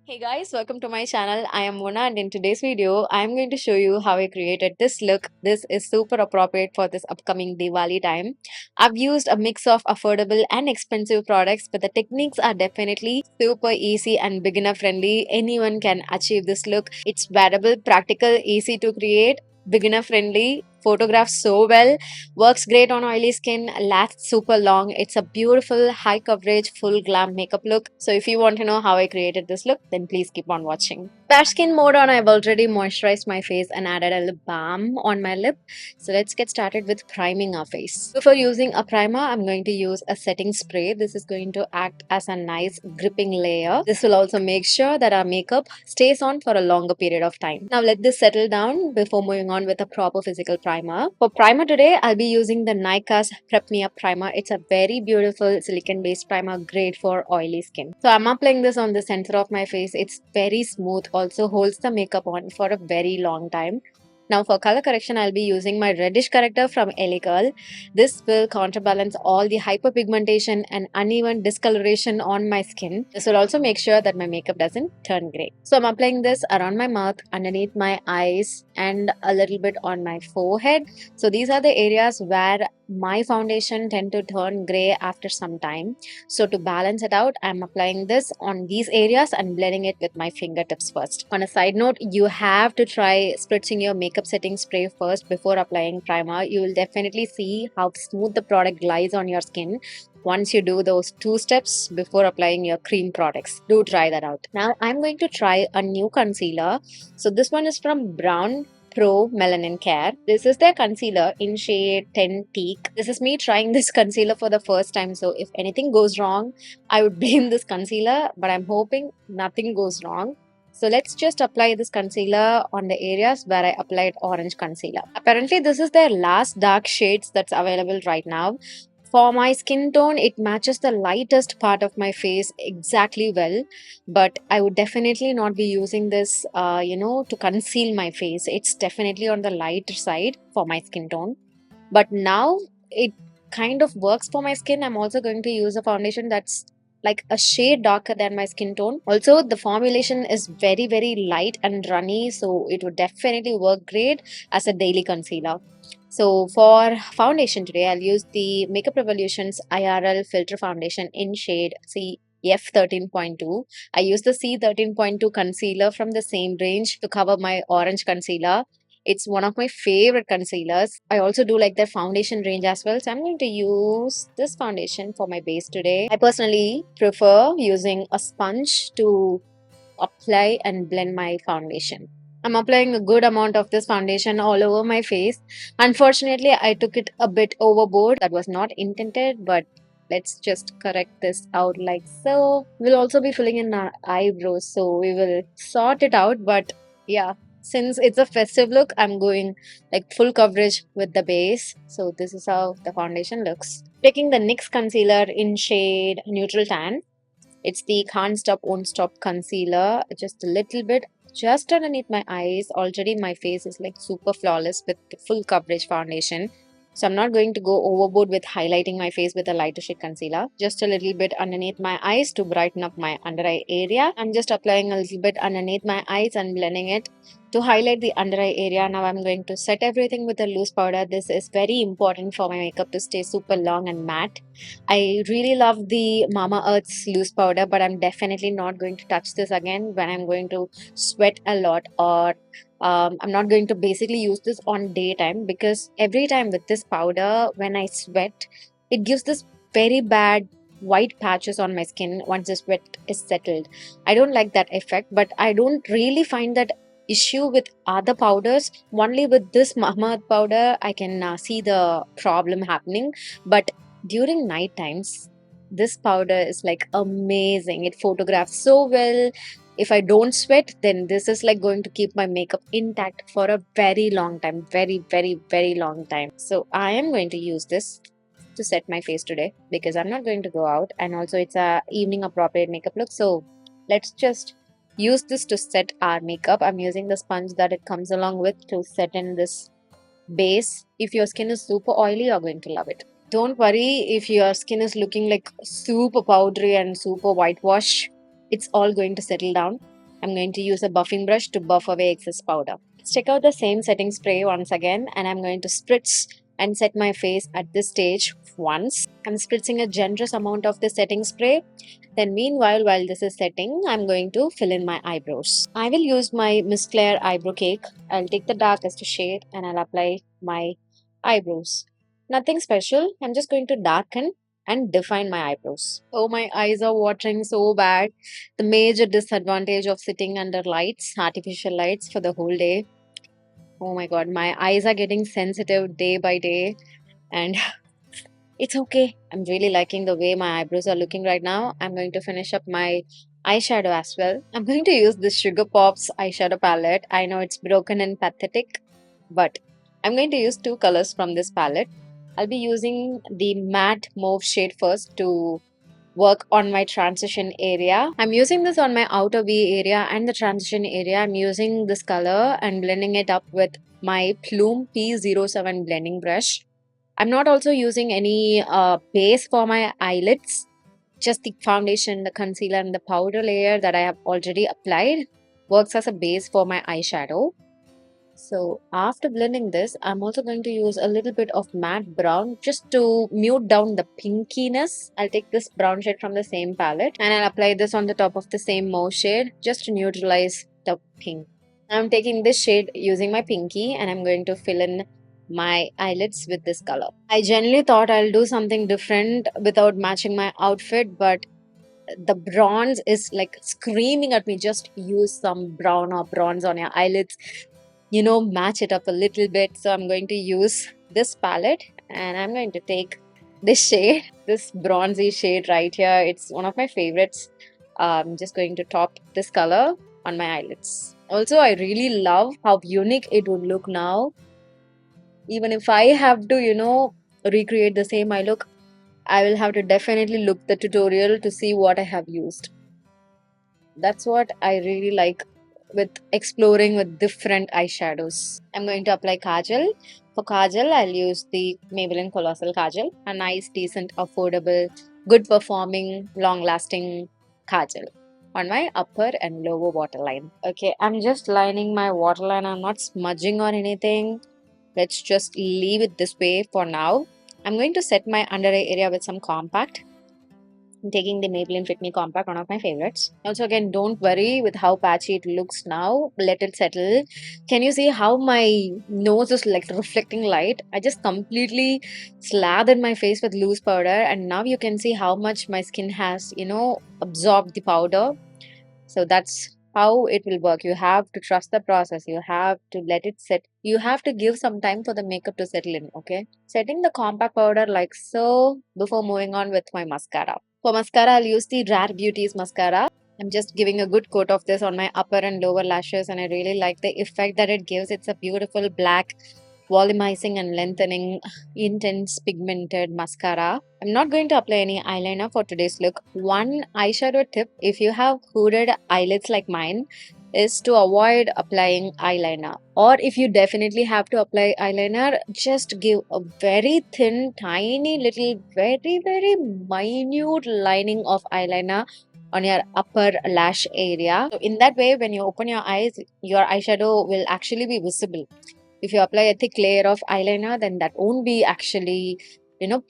Hey guys, welcome to my channel. I am Mona and in today's video, I am going to show you how I created this look. This is super appropriate for this upcoming Diwali time. I've used a mix of affordable and expensive products, but the techniques are definitely super easy and beginner friendly. Anyone can achieve this look. It's wearable, practical, easy to create, beginner friendly, photographs so well, works great on oily skin, lasts super long. It's a beautiful, high coverage, full glam makeup look. So if you want to know how I created this look, then please keep on watching. Bare skin mode on, I've already moisturized my face and added a lip balm on my lip. So let's get started with priming our face. Before using a primer, I'm going to use a setting spray. This is going to act as a nice gripping layer. This will also make sure that our makeup stays on for a longer period of time. Now let this settle down before moving on with a proper physical primer. For primer today, I'll be using the Nyka's Prep Me Up Primer. It's a very beautiful silicone based primer, great for oily skin. So I'm applying this on the center of my face. It's very smooth, also holds the makeup on for a very long time. Now for color correction, I'll be using my reddish corrector from LA Girl. This will counterbalance all the hyperpigmentation and uneven discoloration on my skin. This will also make sure that my makeup doesn't turn gray. So I'm applying this around my mouth, underneath my eyes, and a little bit on my forehead. So these are the areas where my foundation tend to turn gray after some time. So to balance it out, I'm applying this on these areas and blending it with my fingertips first. On a side note, you have to try spritzing your makeup setting spray first before applying primer. You will definitely see how smooth the product glides on your skin once you do those two steps before applying your cream products. Do try that out. Now I'm going to try a new concealer. So this one is from Brown Pro Melanin Care. This is their concealer in shade 10 Teak. This is me trying this concealer for the first time. So if anything goes wrong, I would blame this concealer, but I'm hoping nothing goes wrong. So let's just apply this concealer on the areas where I applied orange concealer. Apparently this is their last dark shades that's available right now. For my skin tone, it matches the lightest part of my face exactly well, but I would definitely not be using this, to conceal my face. It's definitely on the lighter side for my skin tone. But now it kind of works for my skin. I'm also going to use a foundation that's like a shade darker than my skin tone. Also, the formulation is very, very light and runny, so it would definitely work great as a daily concealer. So for foundation today, I'll use the Makeup Revolution's IRL Filter Foundation in shade F13.2. I use the C13.2 concealer from the same range to cover my orange concealer. It's one of my favorite concealers. I also do like their foundation range as well. So I'm going to use this foundation for my base today. I personally prefer using a sponge to apply and blend my foundation. I'm applying a good amount of this foundation all over my face. Unfortunately, I took it a bit overboard. That was not intended, but let's just correct this out like so. We'll also be filling in our eyebrows, so we will sort it out. But yeah, since it's a festive look, I'm going like full coverage with the base. So this is how the foundation looks. Taking the NYX concealer in shade Neutral Tan. It's the Can't Stop Won't Stop concealer, just a little bit, just underneath my eyes. Already my face is like super flawless with the full coverage foundation. So I'm not going to go overboard with highlighting my face with a lighter shade concealer. Just a little bit underneath my eyes to brighten up my under eye area. I'm just applying a little bit underneath my eyes and blending it to highlight the under eye area. Now I'm going to set everything with a loose powder. This is very important for my makeup to stay super long and matte. I really love the Mama Earth's loose powder, but I'm definitely not going to touch this again when I'm going to sweat a lot, or I'm not going to basically use this on daytime, because every time with this powder, when I sweat, it gives this very bad white patches on my skin once the sweat is settled. I don't like that effect, but I don't really find that issue with other powders. Only with this Mama Earth powder, I can see the problem happening. But during night times, this powder is like amazing. It photographs so well. If I don't sweat, then this is like going to keep my makeup intact for a very long time. Very, very, very long time. So I am going to use this to set my face today because I'm not going to go out, and also it's a evening appropriate makeup look. So let's just use this to set our makeup. I'm using the sponge that it comes along with to set in this base. If your skin is super oily, you're going to love it. Don't worry if your skin is looking like super powdery and super whitewash. It's all going to settle down. I'm going to use a buffing brush to buff away excess powder. Let's check out the same setting spray once again, and I'm going to spritz and set my face at this stage once. I'm spritzing a generous amount of the setting spray. Then meanwhile, while this is setting, I'm going to fill in my eyebrows. I will use my Miss Claire eyebrow cake. I'll take the darkest shade and I'll apply my eyebrows. Nothing special. I'm just going to darken and define my eyebrows. Oh, my eyes are watering so bad. The major disadvantage of sitting under lights, artificial lights for the whole day. Oh my god, my eyes are getting sensitive day by day, and it's okay. I'm really liking the way my eyebrows are looking right now. I'm going to finish up my eyeshadow as well. I'm going to use this Sugar Pops eyeshadow palette. I know it's broken and pathetic, but I'm going to use two colors from this palette. I'll be using the matte mauve shade first to work on my transition area. I'm using this on my outer V area and the transition area. I'm using this color and blending it up with my Plume P07 blending brush. I'm not also using any base for my eyelids, just the foundation, the concealer and the powder layer that I have already applied works as a base for my eyeshadow. So after blending this, I'm also going to use a little bit of matte brown just to mute down the pinkiness. I'll take this brown shade from the same palette and I'll apply this on the top of the same mauve shade just to neutralize the pink. I'm taking this shade using my pinky and I'm going to fill in my eyelids with this color. I generally thought I'll do something different without matching my outfit, but the bronze is like screaming at me, just use some brown or bronze on your eyelids, match it up a little bit. So I'm going to use this palette and I'm going to take this shade, this bronzy shade right here. It's one of my favorites. I'm just going to top this color on my eyelids. Also, I really love how unique it would look now. Even if I have to, recreate the same eye look, I will have to definitely look the tutorial to see what I have used. That's what I really like with exploring with different eyeshadows. I'm going to apply kajal. For kajal, I'll use the Maybelline Colossal Kajal, a nice, decent, affordable, good performing, long lasting kajal on my upper and lower waterline. Okay, I'm just lining my waterline. I'm not smudging or anything. Let's just leave it this way for now. I'm going to set my under eye area with some compact. I'm taking the Maybelline Fit Me Compact, one of my favorites. Also, again, don't worry with how patchy it looks now. Let it settle. Can you see how my nose is like reflecting light? I just completely slathered my face with loose powder, and now you can see how much my skin has, absorbed the powder. So that's how it will work. You have to trust the process. You have to let it set. You have to give some time for the makeup to settle in, okay? Setting the compact powder like so before moving on with my mascara. For mascara, I'll use the Rare Beauties mascara. I'm just giving a good coat of this on my upper and lower lashes, and I really like the effect that it gives. It's a beautiful black, volumizing and lengthening, intense pigmented mascara. I'm not going to apply any eyeliner for today's look. One eyeshadow tip, if you have hooded eyelids like mine, is to avoid applying eyeliner. Or if you definitely have to apply eyeliner, just give a very thin, tiny little, very, very minute lining of eyeliner on your upper lash area. So in that way, when you open your eyes, your eyeshadow will actually be visible. If you apply a thick layer of eyeliner, then that won't be actually,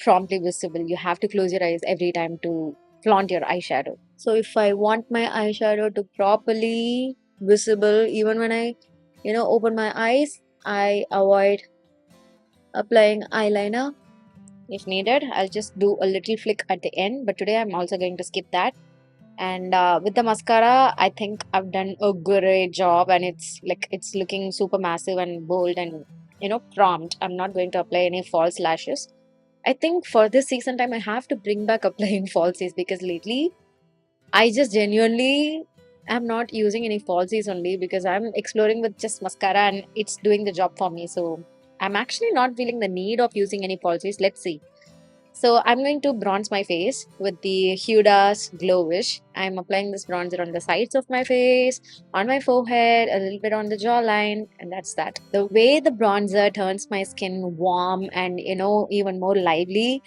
promptly visible. You have to close your eyes every time to flaunt your eyeshadow. So if I want my eyeshadow to properly visible, even when I, open my eyes, I avoid applying eyeliner. If needed, I'll just do a little flick at the end, but today I'm also going to skip that. And with the mascara, I think I've done a great job, and it's looking super massive and bold and prompt. I'm not going to apply any false lashes. I think for this season time I have to bring back applying falsies, because lately I just genuinely am not using any falsies only because I'm exploring with just mascara and it's doing the job for me. So I'm actually not feeling the need of using any falsies. Let's see. So I'm going to bronze my face with the Huda's Glowish. I'm applying this bronzer on the sides of my face, on my forehead, a little bit on the jawline, and that's that. The way the bronzer turns my skin warm and even more lively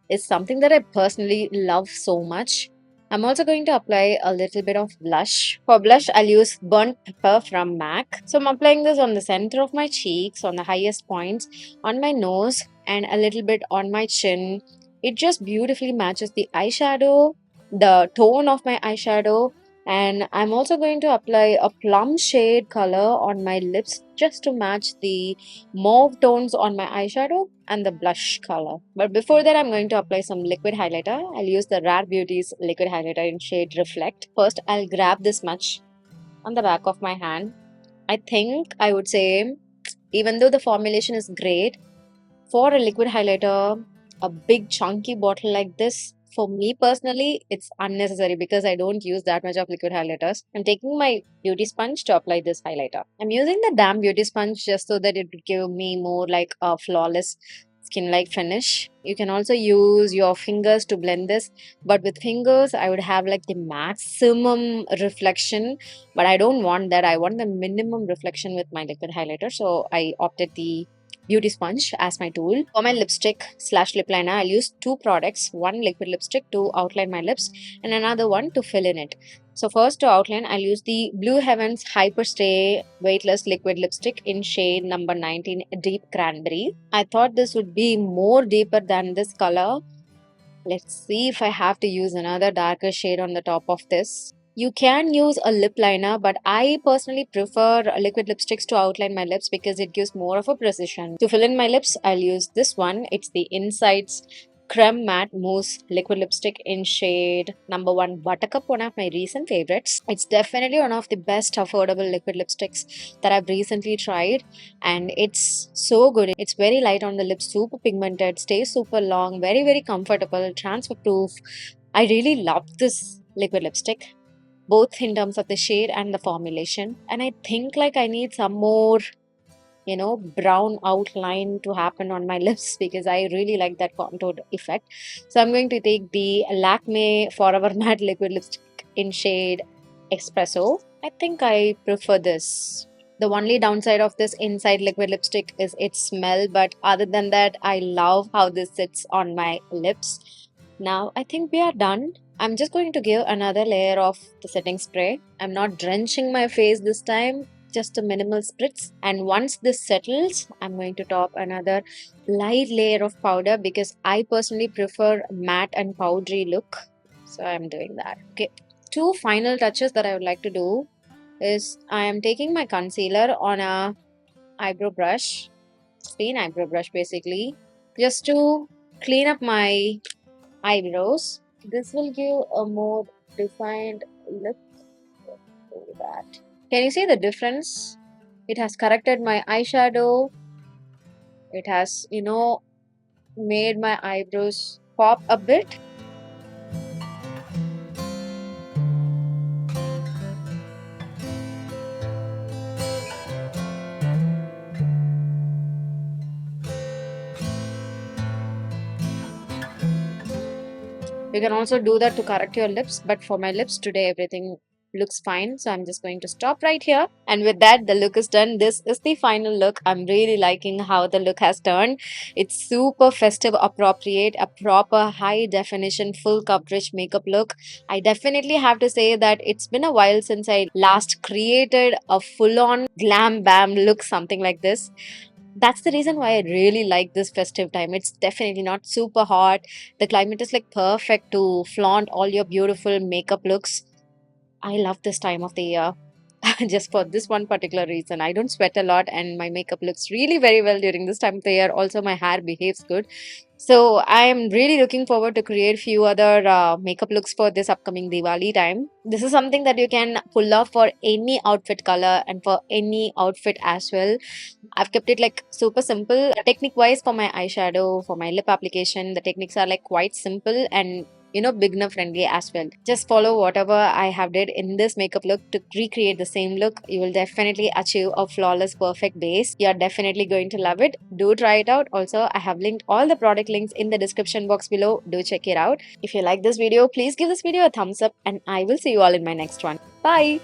is something that I personally love so much. I'm also going to apply a little bit of blush. For blush, I'll use burnt pepper from MAC. So I'm applying this on the center of my cheeks, on the highest points, on my nose, and a little bit on my chin. It just beautifully matches the eyeshadow, the tone of my eyeshadow, and I'm also going to apply a plum shade color on my lips just to match the mauve tones on my eyeshadow and the blush color. But before that, I'm going to apply some liquid highlighter. I'll use the Rare Beauty's liquid highlighter in shade Reflect. First, I'll grab this much on the back of my hand. I think I would say, even though the formulation is great, for a liquid highlighter, a big chunky bottle like this, for me personally, it's unnecessary because I don't use that much of liquid highlighters. I'm taking my beauty sponge to apply this highlighter. I'm using the damn beauty sponge just so that it would give me more like a flawless skin-like finish. You can also use your fingers to blend this, but with fingers, I would have like the maximum reflection, but I don't want that. I want the minimum reflection with my liquid highlighter, so I opted the beauty sponge as my tool. For my lipstick slash lip liner, I'll use two products, one liquid lipstick to outline my lips and another one to fill in it. So first to outline, I'll use the Blue Heavens Hyperstay Weightless Liquid Lipstick in shade number 19 Deep Cranberry. I thought this would be more deeper than this color. Let's see if I have to use another darker shade on the top of this. You can use a lip liner, but I personally prefer liquid lipsticks to outline my lips because it gives more of a precision. To fill in my lips, I'll use this one. It's the Insights Creme Matte Mousse Liquid Lipstick in shade number 1 Buttercup, one of my recent favorites. It's definitely one of the best affordable liquid lipsticks that I've recently tried, and it's so good. It's very light on the lips, super pigmented, stays super long, very comfortable, transfer proof. I really love this liquid lipstick, both in terms of the shade and the formulation. And I think like I need some more, brown outline to happen on my lips because I really like that contoured effect. So I'm going to take the Lakme Forever Matte Liquid Lipstick in shade Espresso. I think I prefer this. The only downside of this inside liquid lipstick is its smell, but other than that, I love how this sits on my lips. Now I think we are done. I'm just going to give another layer of the setting spray. I'm not drenching my face this time, just a minimal spritz. And once this settles, I'm going to top another light layer of powder because I personally prefer matte and powdery look. So I'm doing that. Okay. Two final touches that I would like to do is I am taking my concealer on a eyebrow brush, thin eyebrow brush basically, just to clean up my eyebrows. This will give a more defined look. Do that. Can you see the difference? It has corrected my eyeshadow. It has, made my eyebrows pop a bit. You can also do that to correct your lips, but for my lips today, everything looks fine. So I'm just going to stop right here. And with that, the look is done. This is the final look. I'm really liking how the look has turned. It's super festive appropriate, a proper high definition, full coverage makeup look. I definitely have to say that it's been a while since I last created a full on glam bam look, something like this. That's the reason why I really like this festive time. It's definitely not super hot. The climate is like perfect to flaunt all your beautiful makeup looks. I love this time of the year. Just for this one particular reason. I don't sweat a lot and my makeup looks really very well during this time of the year. Also, my hair behaves good. So I am really looking forward to create few other makeup looks for this upcoming Diwali time. This is something that you can pull off for any outfit color and for any outfit as well. I've kept it like super simple. Technique wise, for my eyeshadow, for my lip application, the techniques are like quite simple and beginner friendly as well. Just follow whatever I have did in this makeup look to recreate the same look. You will definitely achieve a flawless perfect base. You're definitely going to love it. Do try it out. Also, I have linked all the product links in the description box below. Do check it out. If you like this video, please give this video a thumbs up and I will see you all in my next one. Bye.